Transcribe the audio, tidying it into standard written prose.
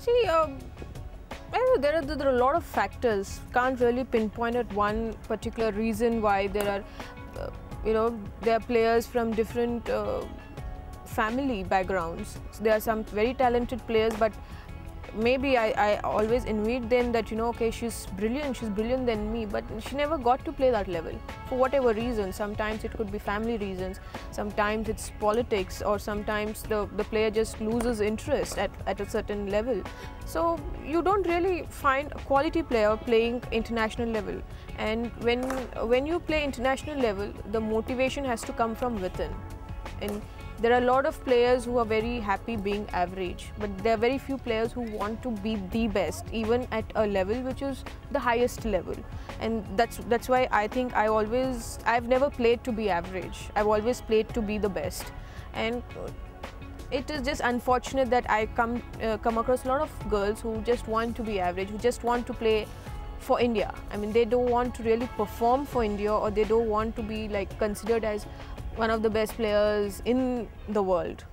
See, I know there are a lot of factors. Can't really pinpoint at one particular reason why there are, there are players from different family backgrounds. So there are some very talented players, but maybe I always envied them that, okay, she's brilliant than me, but she never got to play that level for whatever reason. Sometimes it could be family reasons, sometimes it's politics, or sometimes the player just loses interest at a certain level. So you don't really find a quality player playing international level, and when you play international level, the motivation has to come from within. And there are a lot of players who are very happy being average, but there are very few players who want to be the best, even at a level which is the highest level. And that's why I think I've never played to be average. I've always played to be the best. And it is just unfortunate that I come across a lot of girls who just want to be average, who just want to play for India. I mean, they don't want to really perform for India, or they don't want to be like considered as one of the best players in the world.